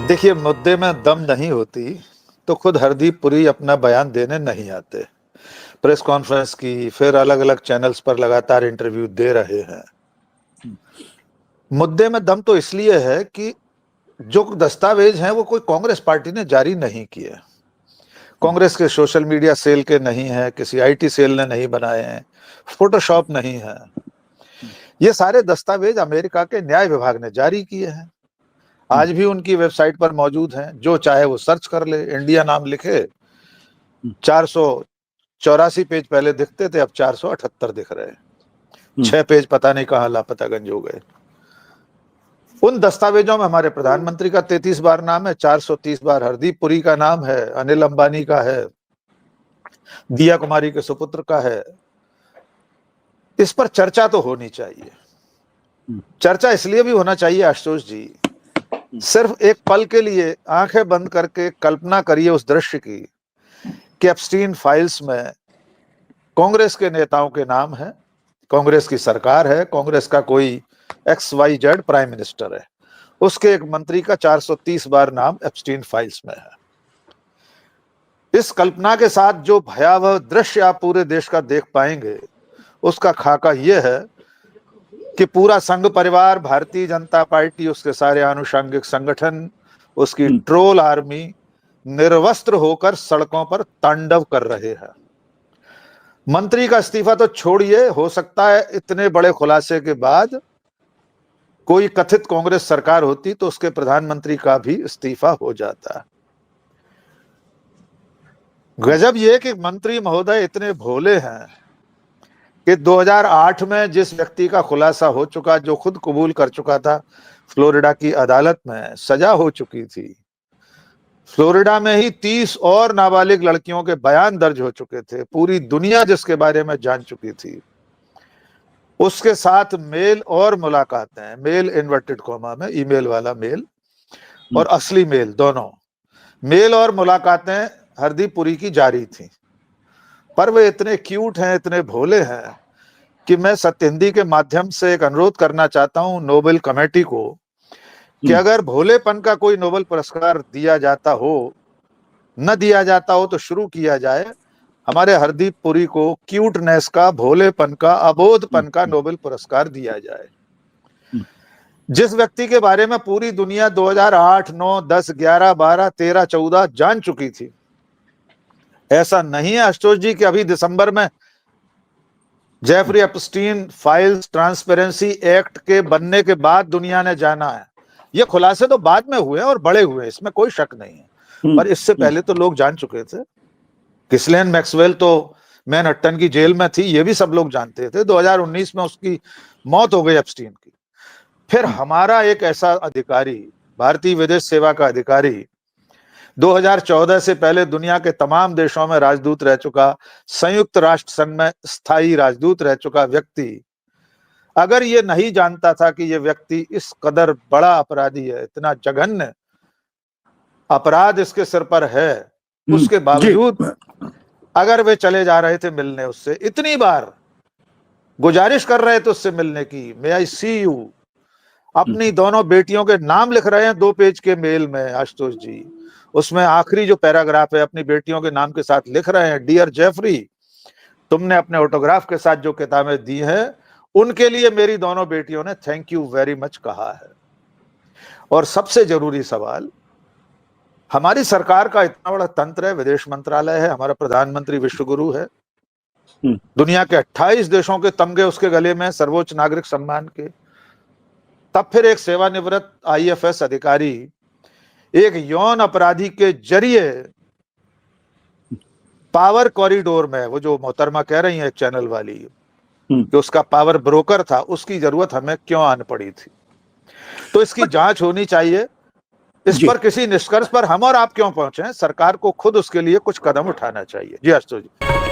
देखिए, मुद्दे में दम नहीं होती तो खुद हरदीप पुरी अपना बयान देने नहीं आते। प्रेस कॉन्फ्रेंस की, फिर अलग अलग चैनल्स पर लगातार इंटरव्यू दे रहे हैं। मुद्दे में दम तो इसलिए है कि जो दस्तावेज हैं वो कोई कांग्रेस पार्टी ने जारी नहीं किए। कांग्रेस के सोशल मीडिया सेल के नहीं है, किसी आईटी सेल ने नहीं बनाए हैं, फोटोशॉप नहीं है। ये सारे दस्तावेज अमेरिका के न्याय विभाग ने जारी किए हैं। आज भी उनकी वेबसाइट पर मौजूद हैं, जो चाहे वो सर्च कर ले। इंडिया नाम लिखे, 484 पेज पहले दिखते थे, अब 478 दिख रहे हैं। 6 पेज पता नहीं कहां लापतागंज हो गए। उन दस्तावेजों में हमारे प्रधानमंत्री का 33 बार नाम है, 430 बार हरदीप पुरी का नाम है, अनिल अंबानी का है, दिया कुमारी के सुपुत्र का है। इस पर चर्चा तो होनी चाहिए। चर्चा इसलिए भी होना चाहिए आशुतोष जी, सिर्फ एक पल के लिए आंखें बंद करके कल्पना करिए उस दृश्य की कि एप्स्टीन फाइल्स में कांग्रेस के नेताओं के नाम है, कांग्रेस की सरकार है, कांग्रेस का कोई XYZ प्राइम मिनिस्टर है, उसके एक मंत्री का 430 बार नाम एप्स्टीन फाइल्स में है। इस कल्पना के साथ जो भयावह दृश्य आप पूरे देश का देख पाएंगे, उसका खाका यह है कि पूरा संघ परिवार, भारतीय जनता पार्टी, उसके सारे आनुषंगिक संगठन, उसकी ट्रोल आर्मी निर्वस्त्र होकर सड़कों पर तांडव कर रहे हैं। मंत्री का इस्तीफा तो छोड़िए, हो सकता है इतने बड़े खुलासे के बाद कोई कथित कांग्रेस सरकार होती तो उसके प्रधानमंत्री का भी इस्तीफा हो जाता। गजब यह कि मंत्री महोदय इतने भोले हैं कि 2008 में जिस व्यक्ति का खुलासा हो चुका, जो खुद कबूल कर चुका था, फ्लोरिडा की अदालत में सजा हो चुकी थी, फ्लोरिडा में ही 30 और नाबालिग लड़कियों के बयान दर्ज हो चुके थे, पूरी दुनिया जिसके बारे में जान चुकी थी, उसके साथ मेल और मुलाकातें, मेल इन्वर्टेड कॉमा में, ईमेल वाला मेल और असली मेल, दोनों मेल और मुलाकातें हरदीप पुरी की जारी थी। पर वे इतने क्यूट हैं, इतने भोले हैं कि मैं सत्य हिंदी के माध्यम से एक अनुरोध करना चाहता हूं नोबेल कमेटी को कि अगर भोलेपन का कोई नोबेल पुरस्कार दिया जाता हो, न दिया जाता हो, तो शुरू किया जाए, हमारे हरदीप पुरी को क्यूटनेस का, भोलेपन का, अबोधपन का नोबेल पुरस्कार दिया जाए। जिस व्यक्ति के बारे में पूरी दुनिया 2008, 9, 10, 11, 12, 13, 14 जान चुकी थी। ऐसा नहीं है आशुतोष जी कि अभी दिसंबर में Jeffrey Epstein files transparency act के बनने के बाद दुनिया ने जाना है। ये खुलासे तो बाद में हुए हैं और बड़े हुए हैं, इसमें कोई शक नहीं है, पर इससे पहले तो लोग जान चुके थे। गिहिसलैन मैक्सवेल तो मैनहट्टन की जेल में थी, ये भी सब लोग जानते थे। 2019 में उसकी मौत हो गई एप्स्टीन की। फिर हमारा एक ऐसा अधिकारी, भारतीय विदेश सेवा का अधिकारी, 2014 से पहले दुनिया के तमाम देशों में राजदूत रह चुका, संयुक्त राष्ट्र संघ में स्थायी राजदूत रह चुका व्यक्ति, अगर ये नहीं जानता था कि ये व्यक्ति इस कदर बड़ा अपराधी है, इतना जघन्य अपराध इसके सिर पर है, उसके बावजूद अगर वे चले जा रहे थे मिलने उससे, इतनी बार गुजारिश कर रहे थे उससे मिलने की, मे आई सी यू, अपनी दोनों बेटियों के नाम लिख रहे हैं 2 पेज के मेल में आशुतोष जी, उसमें आखिरी जो पैराग्राफ है अपनी बेटियों के नाम के साथ लिख रहे हैं, डियर जेफरी, तुमने अपने ऑटोग्राफ के साथ जो किताबें दी हैं उनके लिए मेरी दोनों बेटियों ने थैंक यू वेरी मच कहा है। और सबसे जरूरी सवाल, हमारी सरकार का इतना बड़ा तंत्र है, विदेश मंत्रालय है, हमारा प्रधानमंत्री विश्वगुरु है, दुनिया के 28 देशों के तमगे उसके गले में, सर्वोच्च नागरिक सम्मान के, तब फिर एक सेवानिवृत्त IFS अधिकारी एक यौन अपराधी के जरिए पावर कॉरिडोर में, वो जो मोहतरमा कह रही है एक चैनल वाली कि उसका पावर ब्रोकर था, उसकी जरूरत हमें क्यों आन पड़ी थी? तो इसकी जांच होनी चाहिए। इस पर किसी निष्कर्ष पर हम और आप क्यों पहुंचे हैं, सरकार को खुद उसके लिए कुछ कदम उठाना चाहिए। जी आशुतोष जी।